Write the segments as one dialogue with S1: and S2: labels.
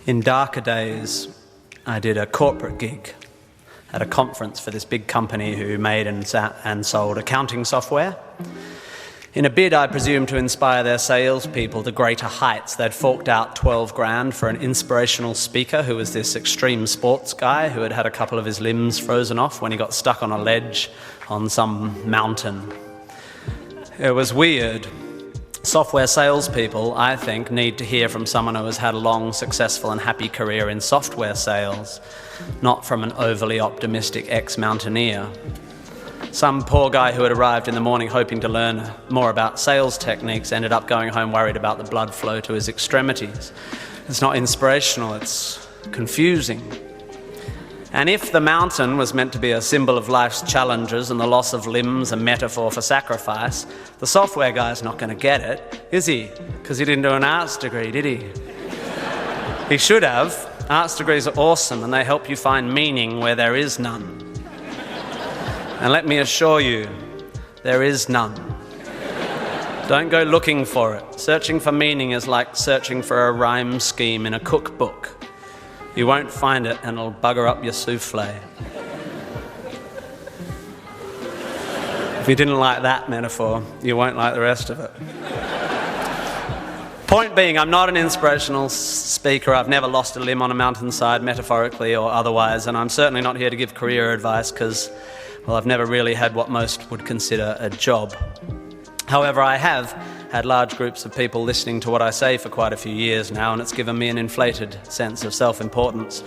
S1: In darker days, I did a corporate gig at a conference for this big company who made and sold accounting software. In a bid, I presume, to inspire their salespeople to greater heights, they'd forked out 12 grand for an inspirational speaker who was this extreme sports guy who had had a couple of his limbs frozen off when he got stuck on a ledge on some mountain. It was weird. Software salespeople, I think, need to hear from someone who has had a long, successful and happy career in software sales, not from an overly optimistic ex-mountaineer. Some poor guy who had arrived in the morning hoping to learn more about sales techniques ended up going home worried about the blood flow to his extremities. It's not inspirational, it's confusing. And if the mountain was meant to be a symbol of life's challenges and the loss of limbs a metaphor for sacrifice, the software guy's not going to get it, is he? Because he didn't do an arts degree, did he? He should have. Arts degrees are awesome and they help you find meaning where there is none. And let me assure you, there is none. Don't go looking for it. Searching for meaning is like searching for a rhyme scheme in a cookbook. You won't find it and it'll bugger up your souffle. If you didn't like that metaphor, you won't like the rest of it. Point being, I'm not an inspirational speaker. I've never lost a limb on a mountainside, metaphorically or otherwise, and I'm certainly not here to give career advice because, well, I've never really had what most would consider a job. However, I have had large groups of people listening to what I say for quite a few years now, and it's given me an inflated sense of self-importance.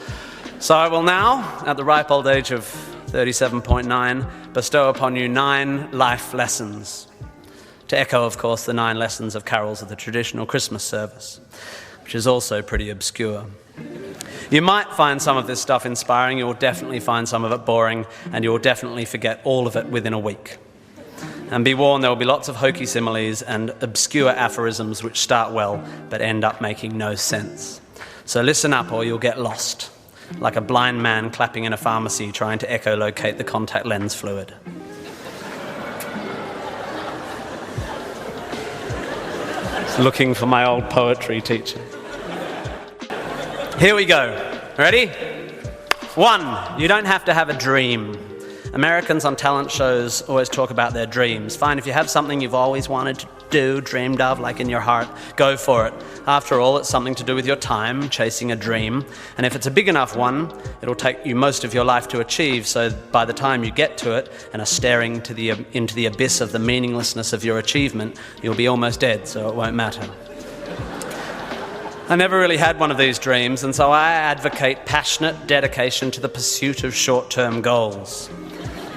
S1: So I will now, at the ripe old age of 37.9, bestow upon you 9 life lessons. To echo, of course, the 9 lessons of carols of the traditional Christmas service, which is also pretty obscure. You might find some of this stuff inspiring, you'll definitely find some of it boring, and you'll definitely forget all of it within a week. And be warned, there will be lots of hokey similes and obscure aphorisms which start well but end up making no sense. So listen up or you'll get lost, like a blind man clapping in a pharmacy trying to echolocate the contact lens fluid. Looking for my old poetry teacher. Here we go. Ready? 1, you don't have to have a dream. Americans on talent shows always talk about their dreams. Fine, if you have something you've always wanted to do, dreamed of, like in your heart, go for it. After all, it's something to do with your time, chasing a dream. And if it's a big enough one, it'll take you most of your life to achieve, so by the time you get to it and are staring into the abyss of the meaninglessness of your achievement, you'll be almost dead, so it won't matter. I never really had one of these dreams, and so I advocate passionate dedication to the pursuit of short-term goals.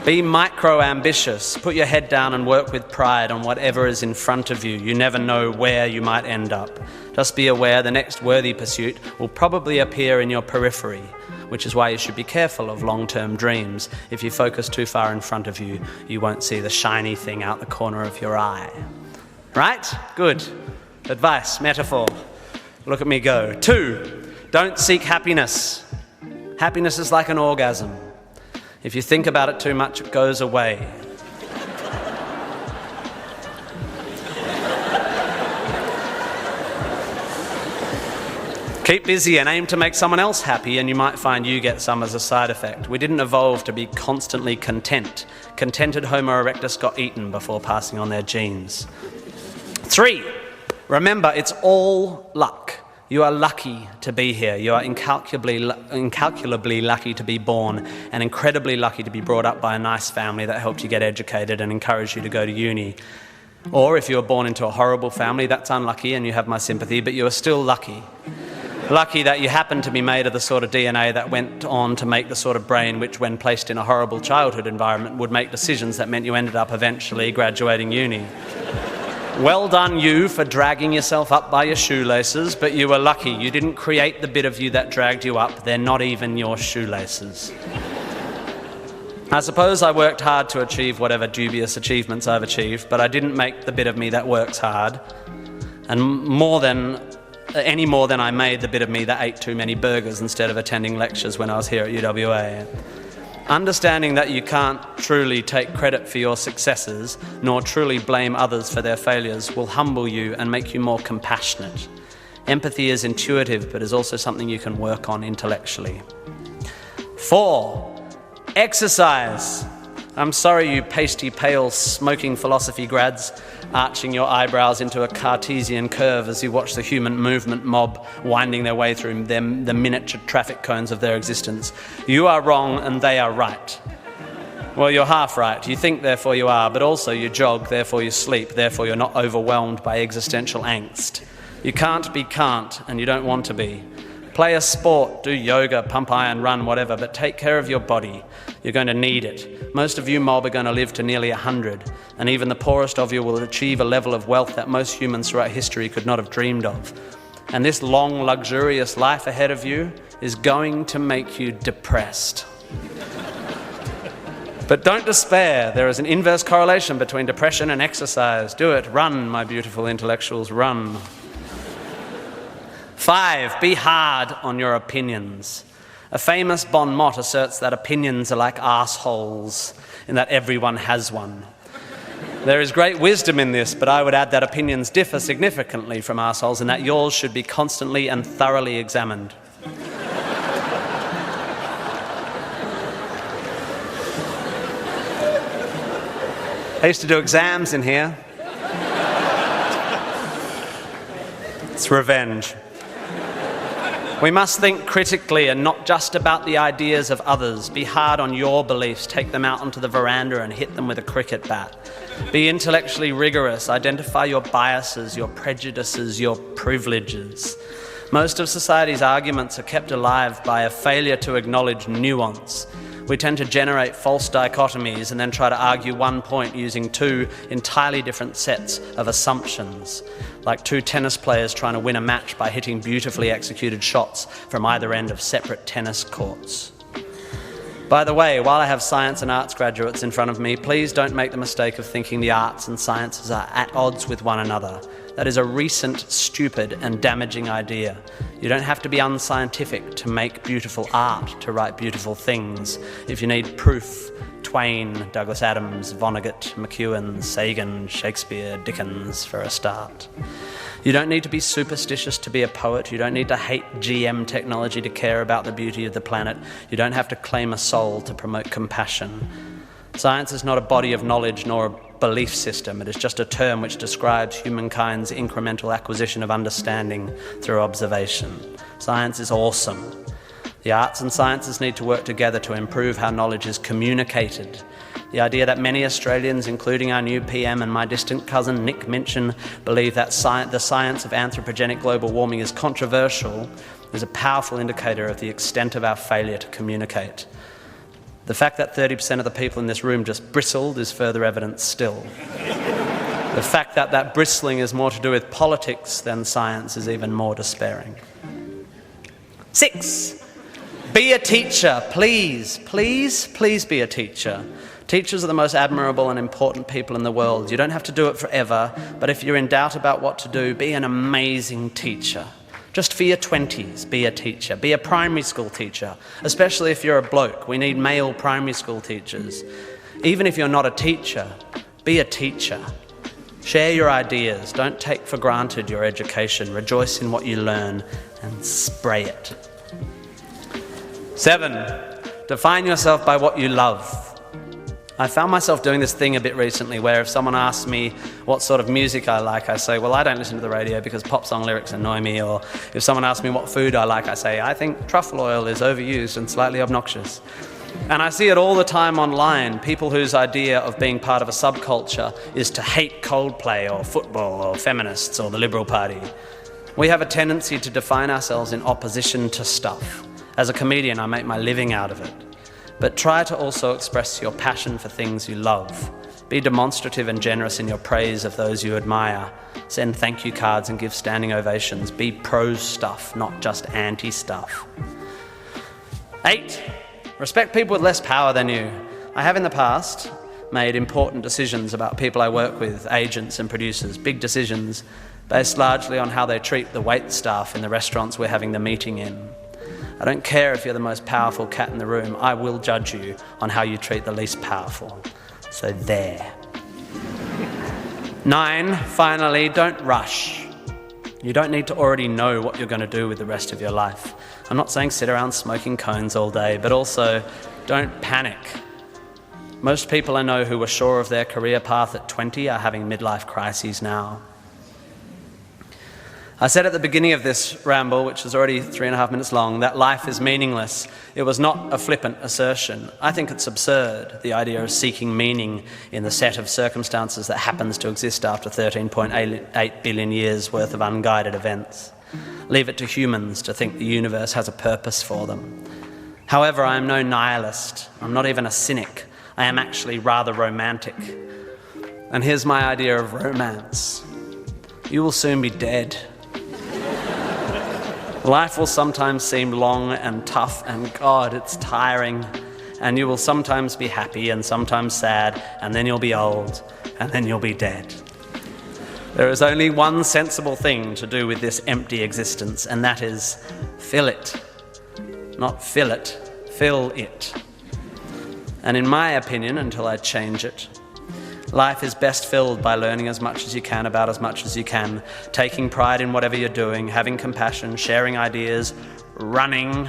S1: Be micro-ambitious. Put your head down and work with pride on whatever is in front of you. You never know where you might end up. Just be aware the next worthy pursuit will probably appear in your periphery, which is why you should be careful of long-term dreams. If you focus too far in front of you, you won't see the shiny thing out the corner of your eye. Right? Good. Advice, metaphor. Look at me go. 2, don't seek happiness. Happiness is like an orgasm. If you think about it too much, it goes away. Keep busy and aim to make someone else happy, and you might find you get some as a side effect. We didn't evolve to be constantly content. Contented Homo erectus got eaten before passing on their genes. 3, remember, it's all luck. You are lucky to be here. You are incalculably lucky to be born and incredibly lucky to be brought up by a nice family that helped you get educated and encouraged you to go to uni. Or if you were born into a horrible family, that's unlucky and you have my sympathy, but you are still lucky. Lucky that you happen to be made of the sort of DNA that went on to make the sort of brain which, when placed in a horrible childhood environment, would make decisions that meant you ended up eventually graduating uni. Well done you for dragging yourself up by your shoelaces, but you were lucky. You didn't create the bit of you that dragged you up. They're not even your shoelaces. I suppose I worked hard to achieve whatever dubious achievements I've achieved, but I didn't make the bit of me that works hard. And any more than I made the bit of me that ate too many burgers instead of attending lectures when I was here at UWA. Understanding that you can't truly take credit for your successes, nor truly blame others for their failures, will humble you and make you more compassionate. Empathy is intuitive, but is also something you can work on intellectually. 4, exercise. I'm sorry, you pasty, pale, smoking philosophy grads, arching your eyebrows into a Cartesian curve as you watch the human movement mob winding their way through the miniature traffic cones of their existence. You are wrong and they are right. Well, you're half right. You think, therefore you are, but also you jog, therefore you sleep, therefore you're not overwhelmed by existential angst. You can't be can't, and you don't want to be. Play a sport, do yoga, pump iron, run, whatever, but take care of your body. You're going to need it. Most of you mob are going to live to nearly 100, and even the poorest of you will achieve a level of wealth that most humans throughout history could not have dreamed of. And this long, luxurious life ahead of you is going to make you depressed. But don't despair. There is an inverse correlation between depression and exercise. Do it. Run, my beautiful intellectuals, run. 5, be hard on your opinions. A famous bon mot asserts that opinions are like arseholes, in that everyone has one. There is great wisdom in this, but I would add that opinions differ significantly from arseholes, and that yours should be constantly and thoroughly examined. I used to do exams in here. It's revenge. We must think critically and not just about the ideas of others. Be hard on your beliefs. Take them out onto the veranda and hit them with a cricket bat. Be intellectually rigorous. Identify your biases, your prejudices, your privileges. Most of society's arguments are kept alive by a failure to acknowledge nuance. We tend to generate false dichotomies and then try to argue one point using 2 entirely different sets of assumptions, like 2 tennis players trying to win a match by hitting beautifully executed shots from either end of separate tennis courts. By the way, while I have science and arts graduates in front of me, please don't make the mistake of thinking the arts and sciences are at odds with one another. That is a recent, stupid and damaging idea. You don't have to be unscientific to make beautiful art, to write beautiful things. If you need proof, Twain, Douglas Adams, Vonnegut, McEwen, Sagan, Shakespeare, Dickens for a start. You don't need to be superstitious to be a poet. You don't need to hate GM technology to care about the beauty of the planet. You don't have to claim a soul to promote compassion. Science is not a body of knowledge nor a belief system. It is just a term which describes humankind's incremental acquisition of understanding through observation. Science is awesome. The arts and sciences need to work together to improve how knowledge is communicated. The idea that many Australians, including our new PM and my distant cousin Nick Minchin, believe that the science of anthropogenic global warming is controversial is a powerful indicator of the extent of our failure to communicate. The fact that 30% of the people in this room just bristled is further evidence still. The fact that that bristling is more to do with politics than science is even more despairing. 6, be a teacher. Please, please, please be a teacher. Teachers are the most admirable and important people in the world. You don't have to do it forever, but if you're in doubt about what to do, be an amazing teacher. Just for your 20s, be a teacher. Be a primary school teacher, especially if you're a bloke. We need male primary school teachers. Even if you're not a teacher, be a teacher. Share your ideas. Don't take for granted your education. Rejoice in what you learn and spray it. 7, define yourself by what you love. I found myself doing this thing a bit recently where if someone asks me what sort of music I like, I say, well, I don't listen to the radio because pop song lyrics annoy me. Or if someone asks me what food I like, I say, I think truffle oil is overused and slightly obnoxious. And I see it all the time online, people whose idea of being part of a subculture is to hate Coldplay or football or feminists or the Liberal Party. We have a tendency to define ourselves in opposition to stuff. As a comedian, I make my living out of it. But try to also express your passion for things you love. Be demonstrative and generous in your praise of those you admire. Send thank you cards and give standing ovations. Be pro stuff, not just anti stuff. 8, respect people with less power than you. I have in the past made important decisions about people I work with, agents and producers, big decisions based largely on how they treat the wait staff in the restaurants we're having the meeting in. I don't care if you're the most powerful cat in the room. I will judge you on how you treat the least powerful. So there. 9, finally, don't rush. You don't need to already know what you're going to do with the rest of your life. I'm not saying sit around smoking cones all day, but also don't panic. Most people I know who were sure of their career path at 20 are having midlife crises now. I said at the beginning of this ramble, which is already 3.5 minutes long, that life is meaningless. It was not a flippant assertion. I think it's absurd, the idea of seeking meaning in the set of circumstances that happens to exist after 13.8 billion years worth of unguided events. Leave it to humans to think the universe has a purpose for them. However, I am no nihilist. I'm not even a cynic. I am actually rather romantic. And here's my idea of romance. You will soon be dead. Life will sometimes seem long and tough, and God, it's tiring. And you will sometimes be happy and sometimes sad, and then you'll be old, and then you'll be dead. There is only one sensible thing to do with this empty existence, and that is fill it. Not fill it, fill it. And in my opinion, until I change it, life is best filled by learning as much as you can about as much as you can, taking pride in whatever you're doing, having compassion, sharing ideas, running,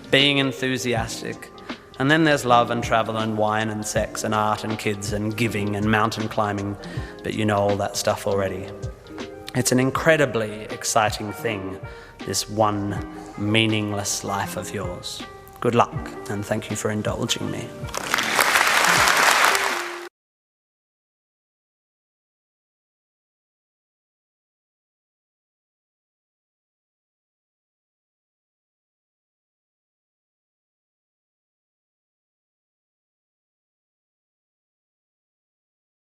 S1: being enthusiastic. And then there's love and travel and wine and sex and art and kids and giving and mountain climbing, but you know all that stuff already. It's an incredibly exciting thing, this one meaningless life of yours. Good luck, and thank you for indulging me.